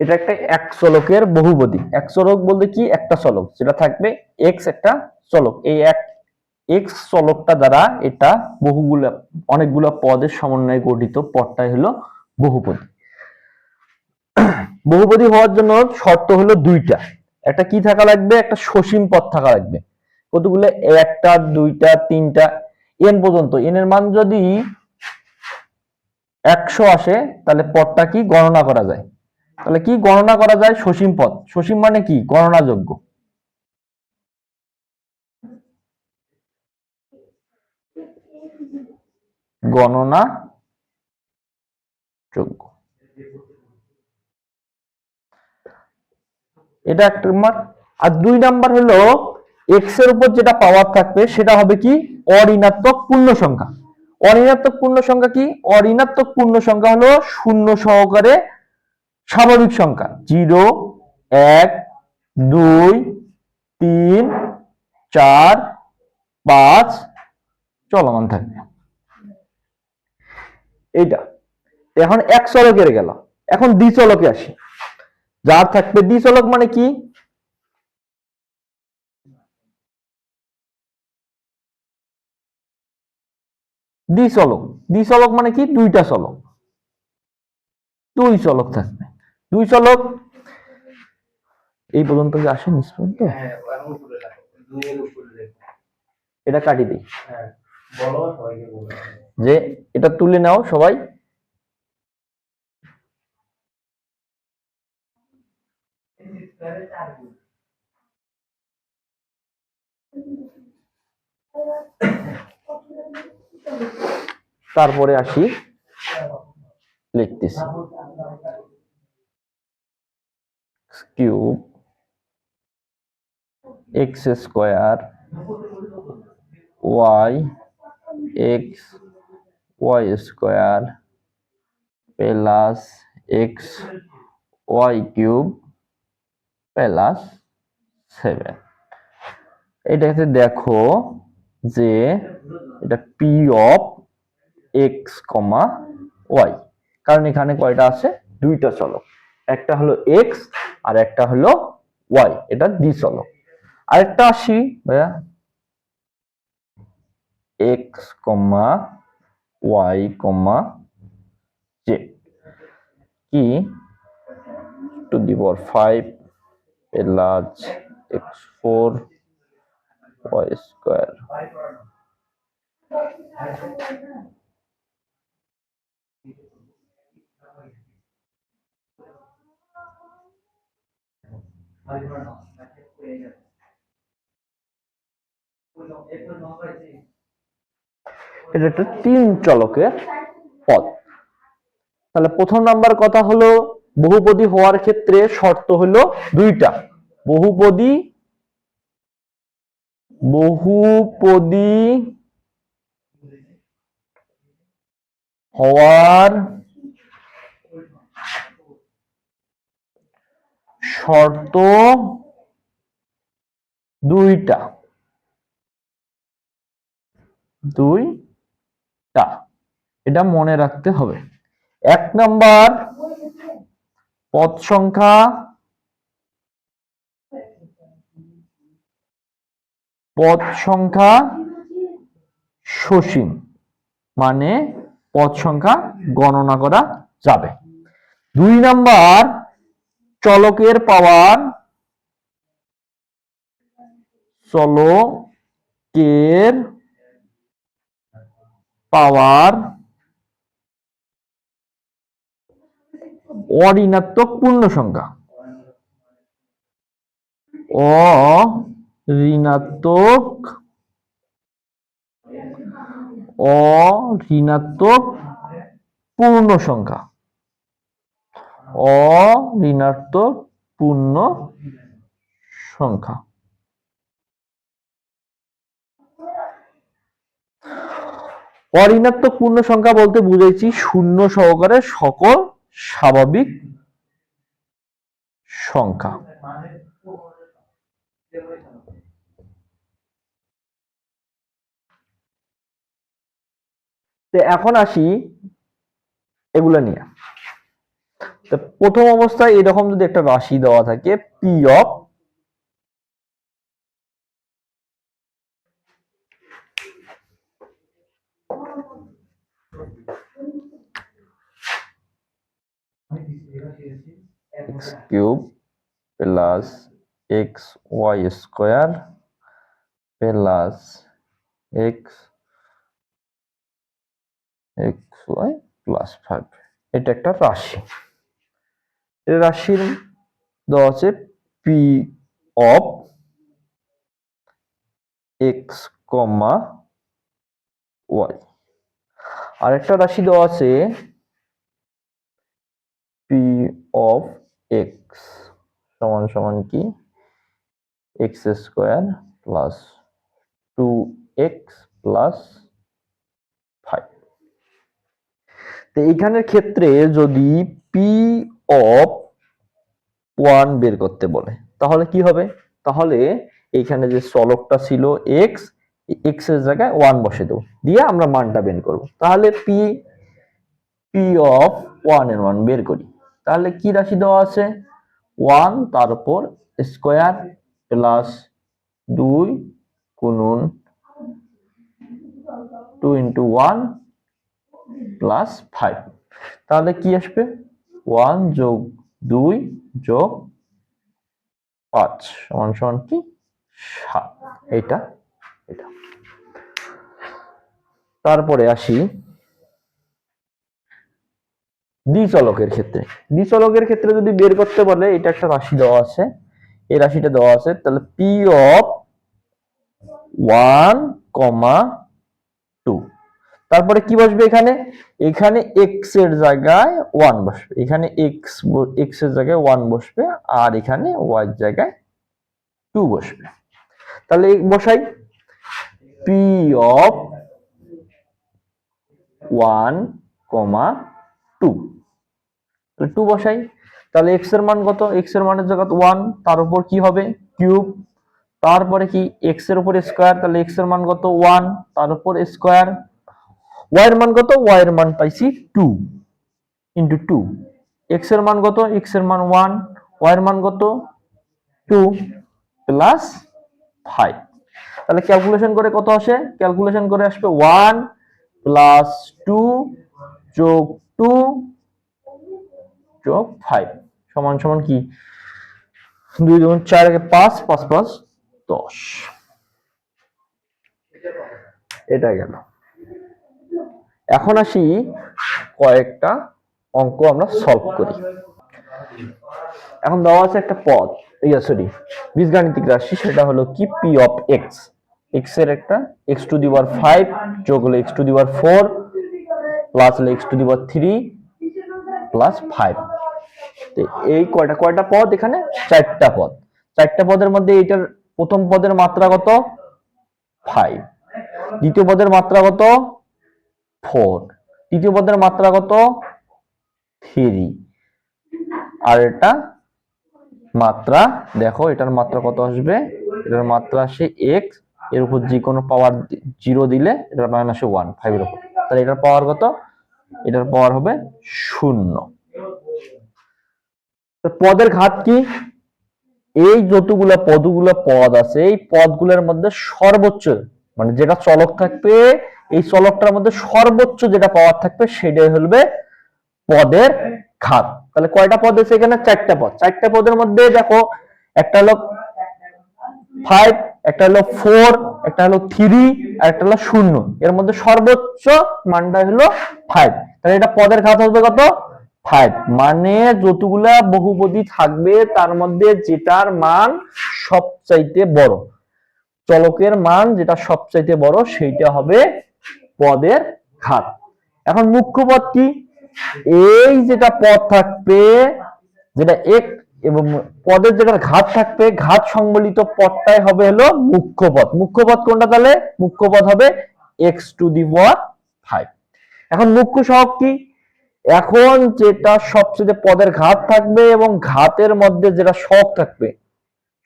এটা একটা এক চলকের বহুপদী। এক চলক বলতে কি, একটা চলক যেটা থাকবে এক্স, একটা চলক। এই এক এক্স চলকটা দ্বারা এটা অনেকগুলা পদের সমন্বয়ে গঠিত পদটাই হলো বহুপদী। বহুপদী হওয়ার জন্য শর্ত হলো দুইটা। একটা কি থাকা লাগবে, একটা সসীম পদ থাকা লাগবে। কতগুলো, একটা, দুইটা, তিনটা, এন পর্যন্ত। এন এর মান যদি 100 আসে তাহলে পদটা কি গণনা করা যায়। তাহলে কি গণনা করা যায়, সসীম পদ। সসীম মানে কি, গণনাযোগ্য। গণনা যোগ্য, এটা এক নাম্বার। আর দুই নাম্বার হলো এক্স এর উপর যেটা পাওয়ার থাকবে সেটা হবে কি, অঋণাত্মক পূর্ণ সংখ্যা। অঋণাত্মক পূর্ণ সংখ্যা কি, অঋণাত্মক পূর্ণ সংখ্যা হলো শূন্য সহকারে স্বাভাবিক সংখ্যা। 0, 1, 2, 3, 4, 5 চলমান থাকবে। এইটা এখন এক চলকের গেল। এখন দ্বিচলকে আসি। যার থাকবে দ্বিচলক মানে কি, দ্বিচলক। দ্বিচলক মানে কি, দুইটা চলক। দুই চলক থাকবে। দুই চলক এই পর্যন্ত যে আসে নিচ পর্যন্ত, এটা কাটি দিই। যে এটা তুলে নাও সবাই। তারপরে আসি, লিখতেছি cube x square y x Y square plus x y cube plus 7। এটাতে দেখো যে এটা p of x comma y, কারণ এখানে কয়টা আছে, দুইটা চলক। একটা হলো এক্স আর একটা হলো ওয়াই, এটা দ্বিচলক। আরেকটা আসি ভাইয়া, x comma y comma z কি to the power 5 plus x4 y square. এটা একটা তিন চলকের পদ। তাহলে প্রথম নাম্বার কথা হলো, বহুপদী হওয়ার ক্ষেত্রে শর্ত হলো দুইটা। বহুপদী বহুপদী হওয়ার শর্ত দুইটা। এটা মনে রাখতে হবে। এক নাম্বার, পদ সংখ্যা সসীম, মানে পদ সংখ্যা গণনা করা যাবে। দুই নাম্বার, চলকের পাওয়ার অঋণাত্মক পূর্ণ সংখ্যা। অঋণাত্মক পূর্ণ সংখ্যা। অঋণাত্মক পূর্ণ সংখ্যা। অঋণাত্মক পূর্ণ সংখ্যা বলতে বুঝাইছি শূন্য সহকারে সকল স্বাভাবিক সংখ্যা। এখন আসি এগুলা নিয়ে। তো প্রথম অবস্থায় এরকম যদি একটা রাশি দেওয়া থাকে P of X cube plus x Y square plus X X Y plus 5, এটা একটা রাশি। এই রাশির দেওয়া আছে P of x comma Y. আর একটা রাশি দেওয়া আছে পি অফ এক্স সমান সমান কি x square plus 2x plus 5। তো এইখানের ক্ষেত্রে যদি পি অফ 1 বের করতে বলে তাহলে কি হবে? তাহলে এইখানে যে চলকটা ছিল এক্স, এক্স এর জায়গায় 1 বসে দেবো, দিয়ে আমরা মানটা বের করব। তাহলে পি অফ 1 এর মান বের করি। তাহলে কি রাশি দেওয়া আছে? 1 তার উপর স্কোয়ার প্লাস 2 গুণন 2 ইন্টু 1 প্লাস 5। তাহলে কি আসবে? 1 যোগ 2 যোগ 5 সমান সমান কি 7। এটা এটা তারপরে আসি দ্বিচলকের ক্ষেত্রে। দ্বিচলকের ক্ষেত্রে যদি বের করতে বলে, এটা একটা রাশি দেওয়া আছে, এই রাশিটা দেওয়া আছে, তাহলে পি অফ 1 কমা 2। তারপরে কি বসবে এখানে? এখানে এক্স এর জায়গায় 1 বসবে, এখানে এক্স এর জায়গায় 1 বসবে, আর এখানে ওয়াই এর জায়গায় 2 বসবে। তাহলে বসাই পি অফ 1 কমা 2, 2 বসাই। তাহলে এক্স এর মান কত? এক্স এর মানের জায়গায় 1, তার উপর কি হবে কিউব, তারপরে কি এক্স এর উপর স্কয়ার, তাহলে এক্স এর মান কত 1, তার উপর স্কয়ার। ওয়াই এর মান কত? ওয়াই এর মান পাইছি 2 ইনটু 2। এক্স এর মান কত? এক্স এর মান 1, ওয়াই এর মান কত 2 প্লাস 5। তাহলে ক্যালকুলেশন করে কত আসে? ক্যালকুলেশন করে আসবে 1 প্লাস 2 যোগ 2 যোগ 5 সমান সমান কি 2 গুণ 4 এর 5, 5 5 10। এটা গেল। এখন আসি কয়েকটা অঙ্ক আমরা সলভ করি। এখন দেওয়া আছে একটা পদ, সরি বীজগাণিতিক রাশি, সেটা হলো কি পি অফ এক্স। এক্স এর একটা এক্স টু দি পাওয়ার 5 যোগ হলো X to the power 4 plus হলো X to the power 3 plus 5। এই কয়টা পদ? এখানে 4টা পদ। 4টা পদের মধ্যে এটার প্রথম পদের মাত্রা কত? 5। দ্বিতীয় পদের মাত্রা কত? 4। তৃতীয় পদের মাত্রা কত? 3। আর এটা মাত্রা দেখো, এটার মাত্রা কত আসবে? এটার মাত্রা আসে x, এর উপর যে কোনো পাওয়ার 0 দিলে এটার মান আসে 1, 5 এর উপর। তাহলে এটার পাওয়ার কত? এটার পাওয়ার হবে 0। তো পদের ঘাত কি? এই যতগুলো পদ আছে, এই পদগুলোর মধ্যে সর্বোচ্চ, মানে যেটা চলক থাকবে, এই চলকটার মধ্যে সর্বোচ্চ যেটা পাওয়ার থাকবে সেটাই হবে পদের ঘাত। তাহলে কয়টা পদ আছে এখানে? 4টা পদ। 4টা পদের মধ্যে দেখো, একটা হলো 5, একটা হলো 4, একটা হলো 3, আর একটা হলো 0। এর মধ্যে সর্বোচ্চ মানটা হলো 5। তাহলে এটা পদের ঘাত হবে কত? 5। মানে যতগুলা বহুপদী থাকবে তার মধ্যে যেটার মান সবচাইতে বড়, চলকের মান যেটা সবচাইতে বড়, সেইটা হবে পদের ঘাত। এখন মুখ্য পদ কি? এই যেটা পদ থাকবে, যেটা এক এবং পদের যেটা ঘাত থাকবে, ঘাত সংবলিত পদটাই হবে হলো মুখ্য পদ। মুখ্য পদ কোনটা? তাহলে মুখ্য পদ হবে এক্স টু দি পাওয়ার 5। এখন মুখ্য সহগ কি? এখন যেটা সবচেয়ে পদের ঘাত থাকবে এবং ঘাতের মধ্যে যেটা সহগ থাকবে,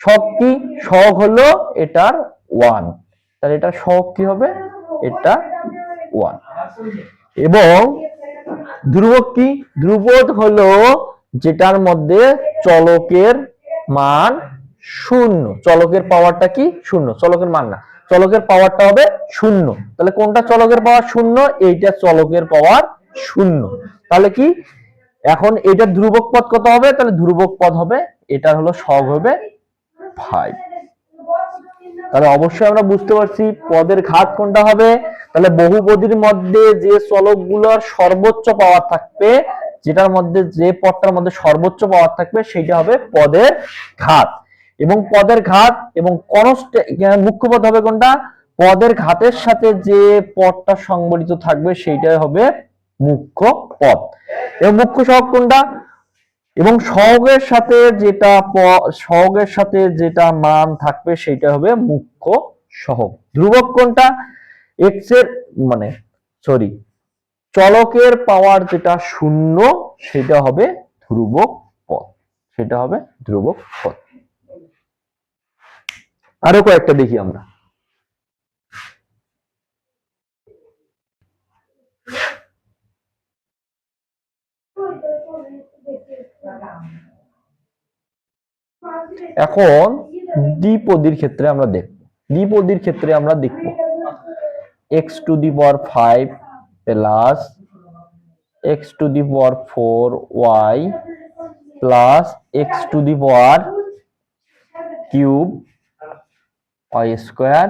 সহগ কি? সহগ হলো এটার 1। তাহলে এটা সহগ কি হবে? এটা 1। এবং ধ্রুবক কি? ধ্রুবক হলো যেটার মধ্যে চলকের মান শূন্য, চলকের পাওয়ারটা কি শূন্য, চলকের মান না, চলকের পাওয়ারটা হবে শূন্য। তাহলে কোনটা চলকের পাওয়ার শূন্য? এইটা চলকের পাওয়ার শূন্য। তাহলে কি এখন এটা ধ্রুবক পদ কত হবে? তাহলে ধ্রুবক পদ হবে, এটা হলো সহগ হবে 5। তাহলে অবশ্যই আমরা বুঝতে পারছি পদের ঘাত কোনটা হবে। তাহলে বহুপদীর মধ্যে যে চলকগুলোর সর্বোচ্চ পাওয়ার থাকবে, যেটার মধ্যে যে পদটার মধ্যে সর্বোচ্চ পাওয়ার থাকবে সেটা হবে পদের ঘাত। এবং পদের ঘাত এবং কনস্ট্যান্ট মুখ্য পদ হবে কোনটা? পদের ঘাতের সাথে যে পদটা সংবলিত থাকবে সেইটাই হবে মুখ্য পদ। এবং মুখ্য সহগ কোনটা? এবং সহগের সাথে যেটা মান থাকবে সেটা হবে মুখ্য সহগ। ধ্রুবক কোনটা? এক্স এর মানে সরি চলকের পাওয়ার যেটা শূন্য সেটা হবে ধ্রুবক পদ, সেটা হবে ধ্রুবক পদ। আরো কয়েকটা দেখি আমরা। এখন দ্বিপদীর ক্ষেত্রে আমরা দেখব, দ্বিপদীর ক্ষেত্রে আমরা দেখব x to the power 5 plus x to the power 4y plus x to the power cube y square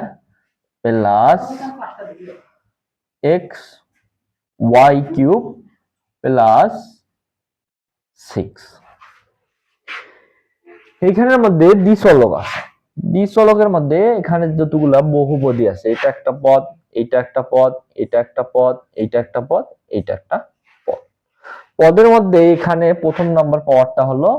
plus x y cube plus 6। এইখানের মধ্যে দ্বিচলক আছে, দ্বিচলকের মধ্যে এখানে যতগুলা বহুপদী আছে, এটা একটা পদ, এটা একটা পদ, এটা একটা পদ, এটা একটা পদ, এটা একটা পদ। পদের মধ্যে এখানে প্রথম নাম্বার পাওয়ারটা হলো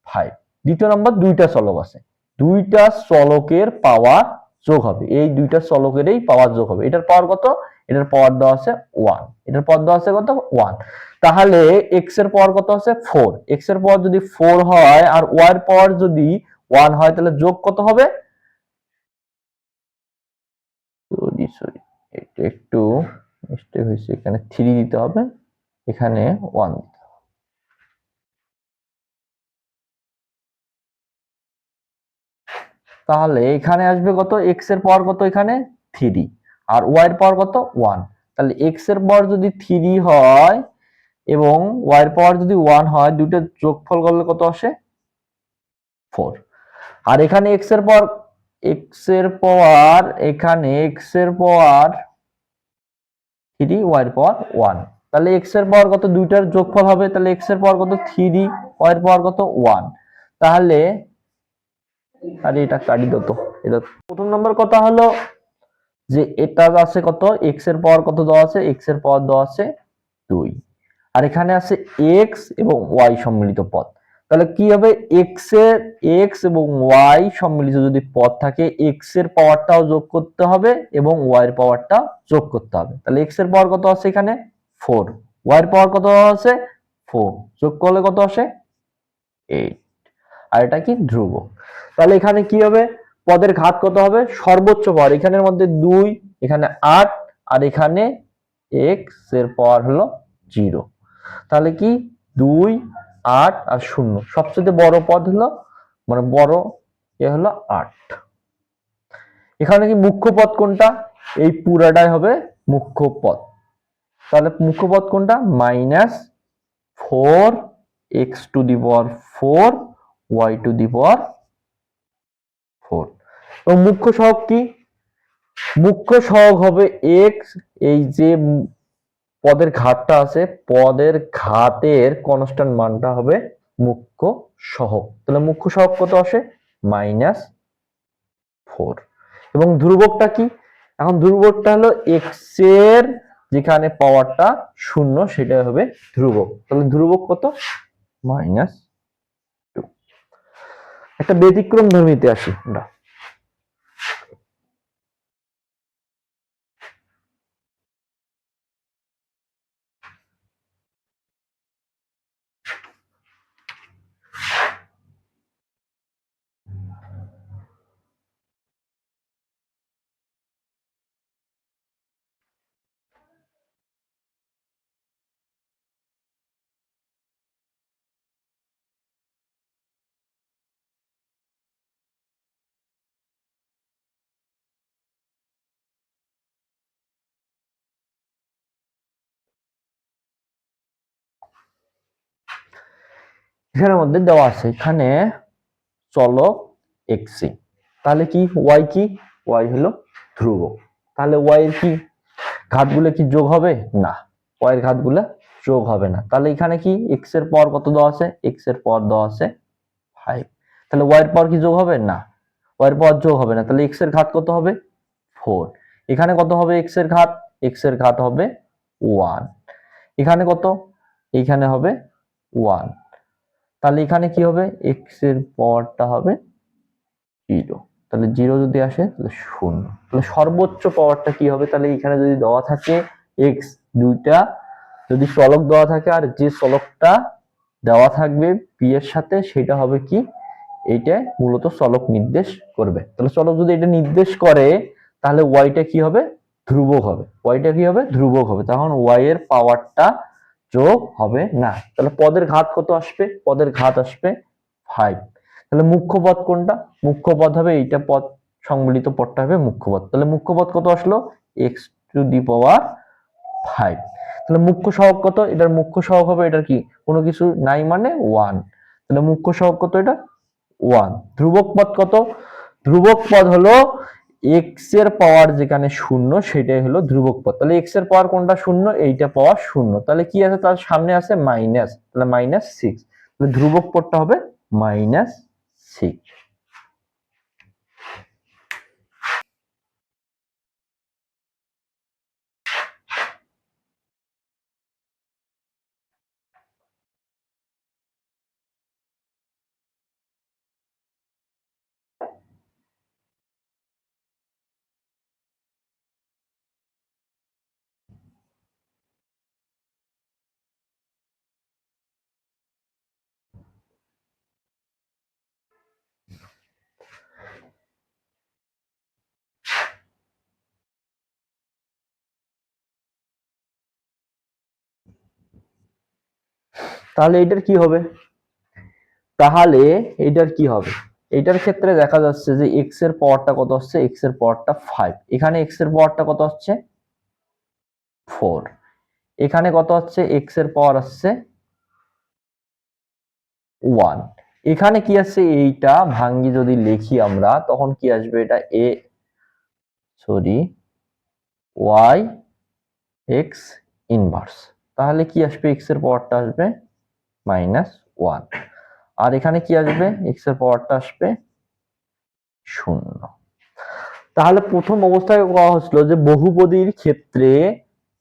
5, দ্বিতীয় নাম্বার দুইটা চলক আছে, দুইটা চলকের পাওয়ার যোগ হবে, এই দুইটা চলকেরই পাওয়ার যোগ হবে। এটার পাওয়ার কত? এটার পাওয়ার দেওয়া আছে 1, এটার পাওয়ার দেওয়া আছে কত? 1। তাহলে x এর পাওয়ার কত আছে? 4। x এর পাওয়ার যদি 4 হয় আর y এর পাওয়ার যদি 1 হয় তাহলে যোগ কত হবে? সরি সরি এটা একটু মিস্টেক হয়েছে, এখানে 3 দিতে হবে, এখানে 1 দিতে হবে। তাহলে এখানে আসবে কত? x এর পাওয়ার কত? এখানে 3 আর y এর পাওয়ার কত? 1। তাহলে x এর পাওয়ার যদি 3 হয় এবং y এর পাওয়ার যদি 1 হয়, দুটো যোগফল করলে কত আসে? 4। আর এখানে x এর পাওয়ার এখানে x এর পাওয়ার 3, y এর পাওয়ার 1। তাহলে x এর পাওয়ার কত? দুইটার যোগফল হবে, তাহলে x এর পাওয়ার কত? 3, y এর পাওয়ার কত? 1। তাহলে আরে এটা কাটি দাও তো, এটা প্রথম নম্বর কথা হলো যে এটা আছে কত? x এর পাওয়ার কত দেওয়া আছে? x এর পাওয়ার দেওয়া আছে 2। আর এখানে আছে x এবং y সম্মিলিত পদ। তাহলে কি হবে? x এবং y সম্মিলিত যদি পদ থাকে, x এর পাওয়ারটাও যোগ করতে হবে এবং y এর পাওয়ারটাও যোগ করতে হবে। তাহলে x এর পাওয়ার কত আছে এখানে? 4, y এর পাওয়ার কত আছে? 4, যোগ করলে কত আসে? 8। আর এটা কি? ধ্রুবক। তাহলে এখানে কি হবে? পদের ঘাত কত হবে? সর্বোচ্চ পাওয়ার এখানের মধ্যে 2, এখানে 8 আর এখানে x এর পাওয়ার হলো 0। তাহলে কি 2, 8 আর 0, সবচেয়ে বড় পদ হলো মানে বড় হলো 8। এখানে কি মুখ্য পদ কোনটা? এই পুরাটাই হবে মুখ্য পদ। তাহলে মুখ্য পদ কোনটা? -4 x to the power 4 y to the power 4। এবং মুখ্য সহগ কি? মুখ্য সহগ হবে x, এই যে পদের ঘাতটা আছে, পদের ঘাতের কনস্ট্যান্ট মানটা হবে মুখ্য সহগ। তাহলে মুখ্য সহগ কত আসে? -4। এবং ধ্রুবকটা কি? এখন ধ্রুবকটা হলো x এর যেখানে পাওয়ারটা 0 সেটা হবে ধ্রুবক। তাহলে ধ্রুবক কত? -2। একটা ব্যতিক্রম ধর্মীতে আসি আমরা। এখানের মধ্যে দেওয়া আছে এখানে চলক এক্স, তাহলে কি ওয়াই কি, ওয়াই হলো ধ্রুবক, তাহলে ওয়াই এর কি ঘাতগুলো কি যোগ হবে না, ওয়াই এর ঘাতগুলো যোগ হবে না, তাহলে এখানে কি এক্স এর পাওয়ার কত দেওয়া আছে, এক্স এর পাওয়ার দেওয়া আছে 5, তাহলে ওয়াই এর পাওয়ার কি যোগ হবে না, ওয়াই এর পাওয়ার যোগ হবে না, তাহলে এক্স এর ঘাত কত হবে 4, এখানে কত হবে এক্স এর ঘাত, এক্স এর ঘাত হবে 1, এখানে কত, এইখানে হবে 1, তাহলে এখানে কি হবে এক্স এর পাওয়ারটা হবে 0, তাহলে 0 যদি আসে তাহলে 0, তাহলে সর্বোচ্চ পাওয়ারটা কি হবে, তাহলে এখানে যদি দেওয়া থাকে এক্স দুইটা যদি চলক দেওয়া থাকে আর যে চলকটা দেওয়া থাকবে পি এর সাথে সেটা হবে কি, এইটা মূলত চলক নির্দেশ করবে, তাহলে চলক যদি এটা নির্দেশ করে তাহলে ওয়াইটা কি হবে ধ্রুবক হবে, ওয়াইটা কি হবে ধ্রুবক হবে, তখন ওয়াই এর পাওয়ারটা যোগ হবে না, তাহলে পদের ঘাত কত আসবে, পদের ঘাত আসবে 5, তাহলে মুখ্য পদ কোনটা, মুখ্য পদ হবে এইটা, পদ সংবলিত পদটা হবে মুখ্য পদ, তাহলে মুখ্য পদ কত আসলো এক্স টু দি পাওয়ার 5, তাহলে মুখ্য সহগ কত, এটার মুখ্য সহগ হবে এটার কি কোনো কিছু নাই মানে 1, তাহলে মুখ্য সহগ কত এটা 1, ধ্রুবক পদ কত, ধ্রুবক পদ হলো এক্স এর পাওয়ার যেখানে 0 সেটাই হলো ধ্রুবক পদ, তাহলে এক্স এর পাওয়ার কোনটা 0, এইটা পাওয়ার 0, তাহলে কি আছে তার সামনে আছে মাইনাস, তাহলে -6, তাহলে ধ্রুবক পদটা হবে -6। তাহলে এটার কি হবে, তাহলে এটার কি হবে, এটার ক্ষেত্রে দেখা যাচ্ছে যে এক্স এর পাওয়ারটা কত হচ্ছে, এক্স এর পাওয়ারটা 5, এখানে এক্স এর পাওয়ারটা কত হচ্ছে 4, এখানে কত হচ্ছে এক্স এর পাওয়ার আসছে 1, এখানে কি আছে এইটা ভাঙ্গি যদি লিখি আমরা তখন কি আসবে, এটা এ সরি ওয়াই এক্স ইনভার্স, তাহলে কি আসবে এক্স এর পাওয়ারটা আসবে -1, আর এখানে কি আসবে এক্স এর পাওয়ারটা আসবে 0, তাহলে প্রথম অবস্থায় বলা হচ্ছিল যে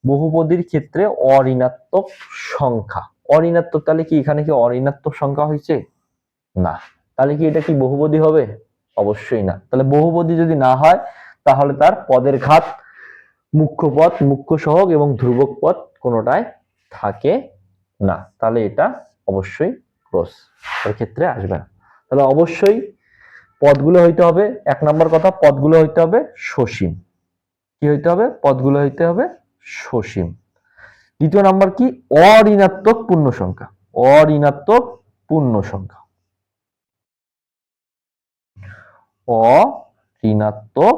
বহুপদীর ক্ষেত্রে অঋণাত্মক সংখ্যা, অঋণাত্মক, তাহলে কি এখানে কি অঋণাত্মক সংখ্যা হয়েছে না, তাহলে কি এটা কি বহুপদী হবে অবশ্যই না, তাহলে বহুপদী যদি না হয় তাহলে তার পদের ঘাত মুখ্য পদ মুখ্য সহগ এবং ধ্রুবক পদ কোনোটাই থাকে না, তাহলে এটা অবশ্যই ক্রস এর ক্ষেত্রে আসবে না, তাহলে অবশ্যই পদগুলো হইতে হবে, 1 নম্বর কথা পদগুলো হইতে হবে সসীম, কি হইতে হবে পদগুলো হইতে হবে সসীম, দ্বিতীয় নাম্বার কি অঋণাত্মক পূর্ণ সংখ্যা, অঋণাত্মক পূর্ণ সংখ্যা, অঋণাত্মক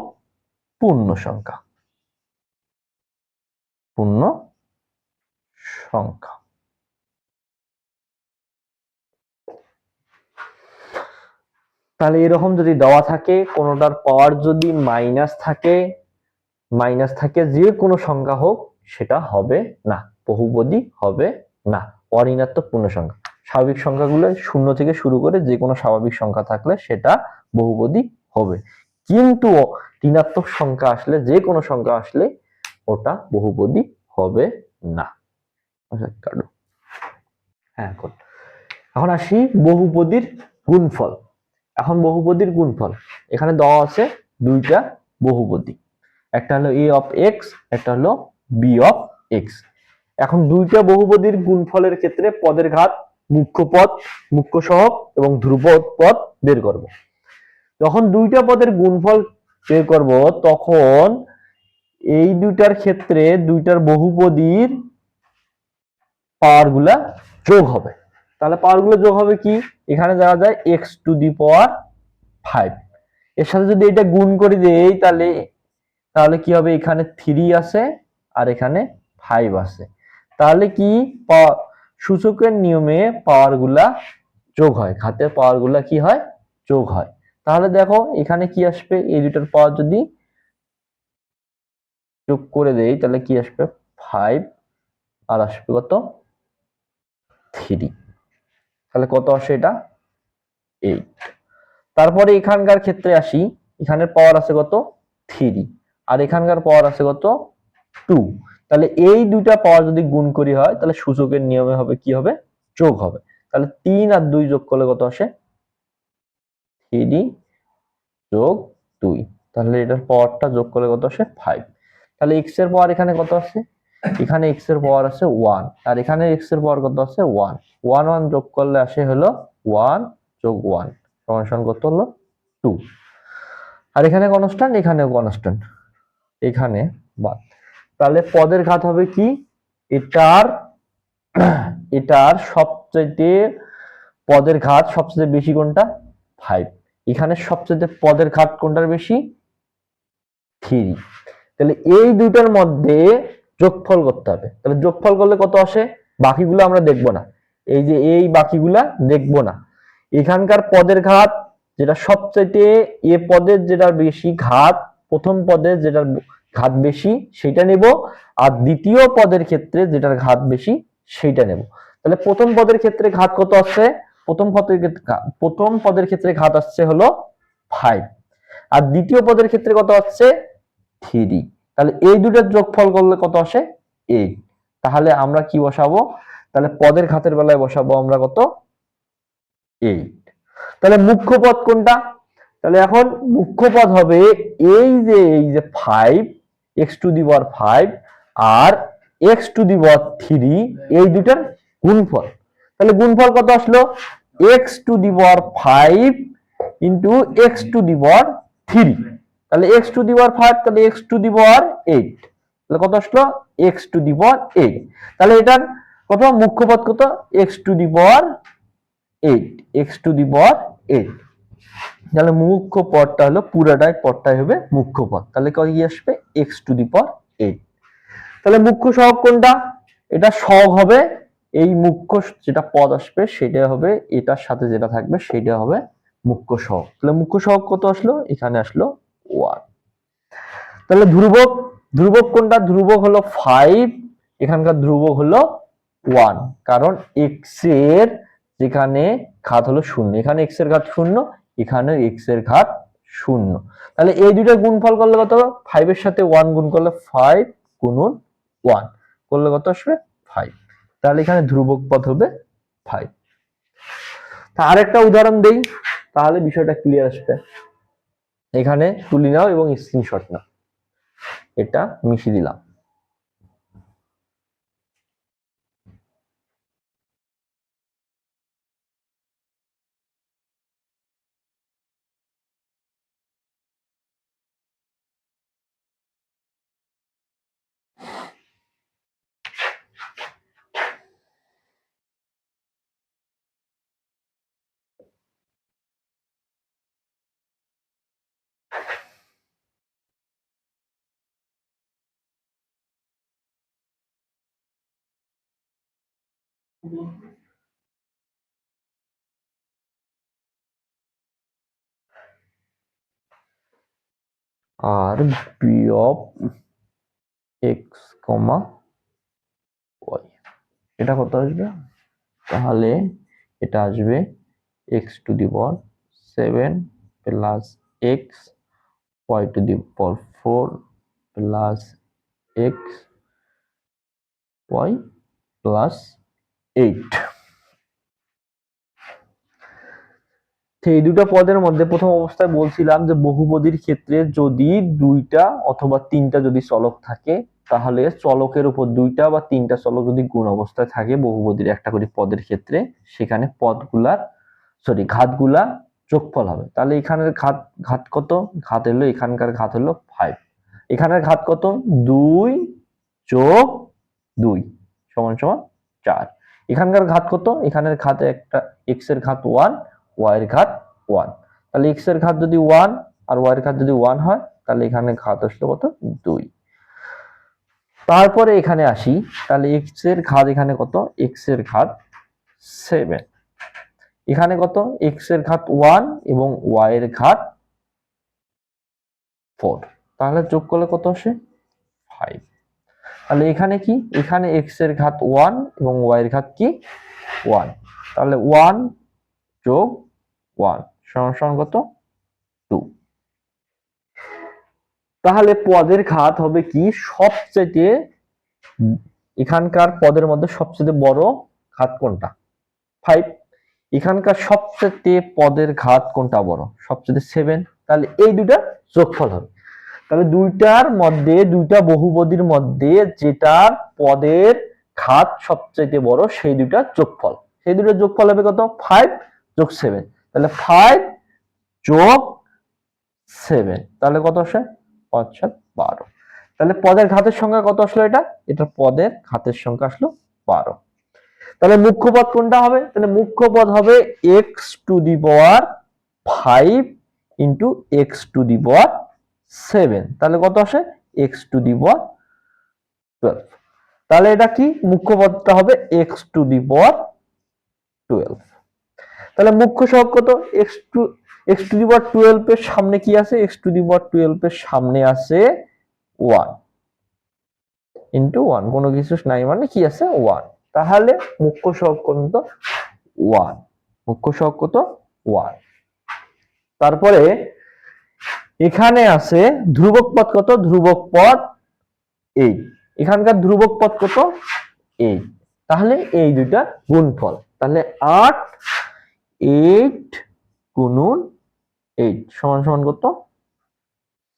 পূর্ণ সংখ্যা, পূর্ণ সংখ্যা, তাহলে এরকম যদি দেওয়া থাকে কোনোটার পাওয়ার যদি মাইনাস থাকে যে কোনো সংখ্যা হোক সেটা হবে না, বহুপদী হবে না, অঋণাত্মক পূর্ণ সংখ্যা, স্বাভাবিক সংখ্যাগুলো 0 থেকে শুরু করে যে কোনো স্বাভাবিক সংখ্যা থাকলে সেটা বহুপদী হবে, কিন্তু ঋণাত্মক সংখ্যা আসলে যে কোনো সংখ্যা আসলে ওটা বহুপদী হবে না। হ্যাঁ, এখন আসি বহুপদীর গুণফল, এখন বহুপদীর গুণফল এখানে দেওয়া আছে দুইটা বহুপদী, একটা হলো a অফ x, একটা হলো b অফ x, এখন দুইটা বহুপদীর গুণফলের ক্ষেত্রে পদের ঘাত মুখ্য পদ মুখ্য সহগ এবং ধ্রুবক পদ বের করব, যখন দুইটা পদের গুণফল বের করব তখন এই দুইটার ক্ষেত্রে দুইটার বহুপদীর পাওয়ার গুলা যোগ হবে, তাহলে পাওয়ার গুলো যোগ হবে কি, এখানে দেওয়া যায় x টু দি পাওয়ার 5, এর সাথে যদি এটা গুণ করে দেই তাহলে তাহলে কি হবে, এখানে 3 আছে আর এখানে 5 আছে, তাহলে কি সূচকের নিয়মে পাওয়ার গুলা যোগ হয়, ঘাতের পাওয়ার গুলা কি হয়, যোগ হয়। তাহলে দেখো এখানে কি আসবে, এই দুটার পাওয়ার যদি যোগ করে দেই তাহলে কি আসবে 5 আর আসবে কত 3, তাহলে কত আসে এটা 8। তারপরে এখানকার ক্ষেত্রে আসি, এখানের পাওয়ার আছে কত 3 আর এখানকার পাওয়ার আছে কত 2। তাহলে এই দুইটা পাওয়ার যদি গুণ করি হয় তাহলে সূচকের নিয়মে হবে কি হবে, যোগ হবে। তাহলে 3 আর 2 যোগ করলে কত আসে 3 যোগ 2, তাহলে এটার পাওয়ারটা যোগ করলে কত আসে 5। তাহলে x এর পাওয়ার এখানে কত আছে, এখানে x এর পাওয়ার আছে 1 আর এখানে x এর পাওয়ার কত আছে 1, 1 1 যোগ করলে আসে হলো 1 যোগ 1 সমান কত হলো 2। আর এখানে কনস্ট্যান্ট, এখানেও কনস্ট্যান্ট, এখানে বাদ। তাহলে পদের ঘাত হবে কি, এটার এটার সবচেয়ে পদের ঘাত সবচেয়ে বেশি কোনটা 5, এখানে সবচেয়ে পদের ঘাত কোনটার বেশি 3। তাহলে এই দুইটার মধ্যে যোগফল করতে হবে। তাহলে যোগফল করলে কত আসে, বাকিগুলো আমরা দেখব না, এই যে এই বাকিগুলা দেখব না। এখানকার পদের ঘাত যেটা সবচেয়ে এ পদের যেটা বেশি ঘাত, প্রথম পদের যেটার ঘাত বেশি সেটা নেব, আর দ্বিতীয় পদের ক্ষেত্রে যেটার ঘাত বেশি সেটা নেব। তাহলে প্রথম পদের ক্ষেত্রে ঘাত কত আছে, প্রথম পদের ক্ষেত্রে ঘাত আসছে হলো 5 আর দ্বিতীয় পদের ক্ষেত্রে কত আসছে 3। তাহলে এই দুটোর যোগফল করলে কত আসে 8। তাহলে আমরা কি বসাবো, তাহলে পদের ঘাতের বেলায় বসাবো আমরা কত 8। তাহলে মুখ্য পদ কোনটা, তাহলে এখন মুখ্য পদ হবে এই যে 5 x টু দি পাওয়ার 5 আর x টু দি পাওয়ার 3, এই দুটার গুণফল। তাহলে গুণফল কত আসলো x to the power 5 into x to the power 3। তাহলে x টু দি পাওয়ার 5 তাহলে x টু দি পাওয়ার 8, তাহলে কত আসলো x টু দি পাওয়ার 8। তাহলে এটার কত মুখ্য পদ কত x to the power 8, x to the power 8। তাহলে মুখ্য পদটা হলো পুরাটাই পদটাই হবে মুখ্য পদ। তাহলে কি আসবে x টু দি পাওয়ার 8। তাহলে মুখ্য সহগ কোনটা, এটা সহগ হবে, এই মুখ্য যেটা পদ আসবে সেটা হবে, এটার সাথে যেটা থাকবে সেটা হবে মুখ্য সহগ। তাহলে মুখ্য সহগ কত আসলো, এখানে আসলো 1। তাহলে ধ্রুবক, ধ্রুবক কোনটা, ধ্রুবক হলো 5, এখানকার ধ্রুবক হলো 1, কারণ x এর যেখানে ঘাত হলো 0, এখানে x এর ঘাত 0, এখানে x এর ঘাত 0। তাহলে এই দুইটা গুণফল করলে কত হবে, 5 এর সাথে 1 গুণ করলে 5 গুণন 1 করলে কত আসবে 5। তাহলে এখানে ধ্রুবক পদ হবে 5। তা আরেকটা উদাহরণ দেই তাহলে বিষয়টা ক্লিয়ার আসবে। এখানে তুলি নাও এবং স্ক্রিনশট নাও, এটা মিশিয়ে দিলাম। আর P of x comma Y, এটা কত আসবে, তাহলে এটা আসবে X to the power 7 plus x Y to the power 4 plus x Y plus 8। এই দুটো পদের মধ্যে প্রথম অবস্থায় বলছিলাম যে বহুপদীর ক্ষেত্রে যদি দুইটা অথবা তিনটা যদি চলক থাকে তাহলে চলকের উপর দুইটা বা তিনটা চলক যদি গুণ অবস্থায় থাকে বহুপদীর একটা করে পদের ক্ষেত্রে, সেখানে পদগুলার ঘাতগুলা যোগফল হবে। তাহলে এখানের ঘাত কত, ঘাত হলো এখানকার ঘাত হলো 5, এখানের ঘাত কত 2 যোগ 2 সমান সমান 4। এখানকার ঘাত কত, এখানের ঘাতে একটা x এর ঘাত 1, y এর ঘাত 1। তাহলে x এর ঘাত যদি 1 আর y এর ঘাত যদি 1 হয় তাহলে এখানে ঘাত আসলো কত 2। তারপরে এখানে আসি, তাহলে x এর ঘাত এখানে কত, x এর ঘাত 7, এখানে কত এক্স এর ঘাত 1 এবং ওয়াই এর ঘাত 4, তাহলে যোগ করলে কত আসে 5। তাহলে এখানে কি, এখানে এক্স এর ঘাত 1 এবং ওয়াই এর ঘাত কি 1, তাহলে 1 যোগ 1 সমান সমান কত 2। তাহলে পদের ঘাত হবে কি সবচেয়ে, এখানকার পদের মধ্যে সবচেয়ে বড় ঘাত কোনটা 5, এখানকার সবচেয়ে পদের ঘাত কোনটা বড় সবচেয়ে 7, তাহলে এই দুটা যোগফল হবে। তাহলে দুইটার মধ্যে, দুইটা বহুপদীর মধ্যে যেটার পদের ঘাত সবচেয়ে বড় সেই দুইটা যোগফল, সেই দুটোর যোগফল হবে কত 5 যোগ 7, তাহলে 5 যোগ 7, তাহলে কত আসে 5 7 12। তাহলে পদের ঘাতের সংখ্যা কত আসলো, এটা পদের ঘাতের সংখ্যা আসলো 12। তাহলে মুখ্য পদ কোনটা হবে, তাহলে মুখ্য পদ হবে x to the power 5 into x to the power 7, তাহলে কত আসে x টু দি পাওয়ার 12। তাহলে এটা কি মুখ্য পদটা হবে x টু দি পাওয়ার 12। তাহলে মুখ্য সহগ কত x টু দি পাওয়ার 12 এর সামনে কি আছে, x টু দি পাওয়ার 12 এর সামনে আছে 1 ইন্টু 1, কোনো কিছু নাই মানে কি আছে 1, তাহলে মুখ্য সহগ কত 1, মুখ্য সহগ কত 1। তারপরে এখানে আছে ধ্রুবক পদ কত, ধ্রুবক পদ 8, এখানকার ধ্রুবক পদ কত 8, তাহলে এই দুইটা গুণফল, তাহলে 8 গুণন 8 সমান সমান কত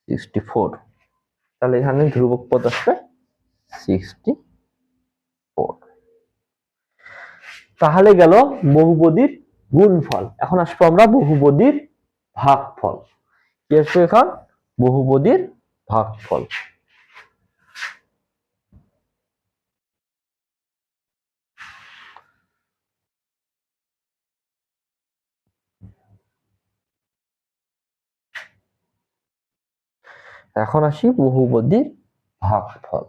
64, তাহলে এখানে ধ্রুবক পদ আসবে 64। তাহলে গেল বহুপদীর গুণফল। এখন আসবো আমরা বহুপদীর ভাগফল। কি আসবে এখন বহুপদীর ভাগফল। এখন আসি বহুপদীর ভাগফল।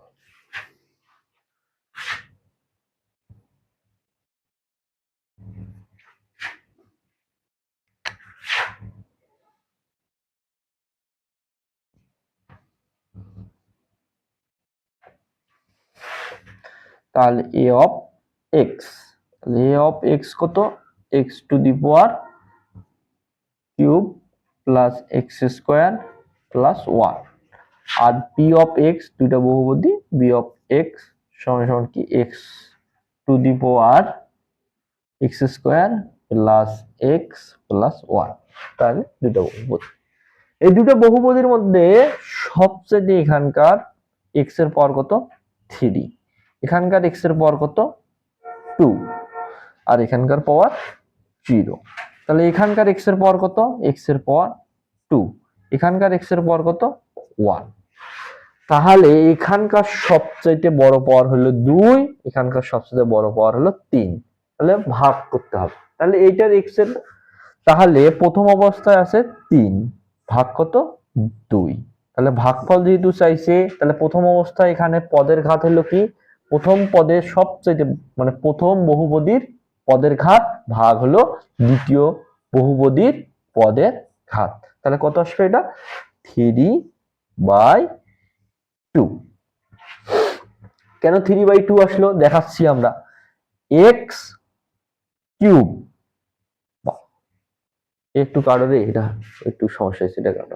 তাহলে a of x, a of x কত x to the power cube plus x square plus 1, আর b অফ x দুইটা বহুপদী, b অফ x সমান সমান কি x to the power x square plus x plus 1, তাহলে দুটো বহুপদী। এই দুটো বহুপদীর মধ্যে সবচেয়ে এখানকার x এর পাওয়ার কত 3, এখানকার x এর পাওয়ার কত 2, আর এখানকার পাওয়ার 0, তাহলে এখানকার x এর পাওয়ার কত, x এর পাওয়ার 2, এখানকার x এর পাওয়ার কত 1, তাহলে এখানকার সবচেয়ে বড় পাওয়ার হলো 2, এখানকার সবচেয়ে বড় পাওয়ার হলো 3, তাহলে ভাগ করতে হবে। তাহলে এইটার x এর, তাহলে প্রথম অবস্থায় আছে 3 ভাগ কত 2, তাহলে ভাগফল যেহেতু চাইছে, তাহলে প্রথম অবস্থায় এখানে পদের ঘাত হলো কি, প্রথম পদের সবচেয়ে মানে প্রথম বহুপদীর পদের ঘাত ভাগ হলো দ্বিতীয় বহুপদীর পদের ঘাত, তাহলে কত আসবে এটা 3/2। কেন 3/2 আসলো দেখাচ্ছি আমরা, x কিউব, একটু কাটো রে, এটা একটু সমস্যা হয়েছে, এটা কাটো।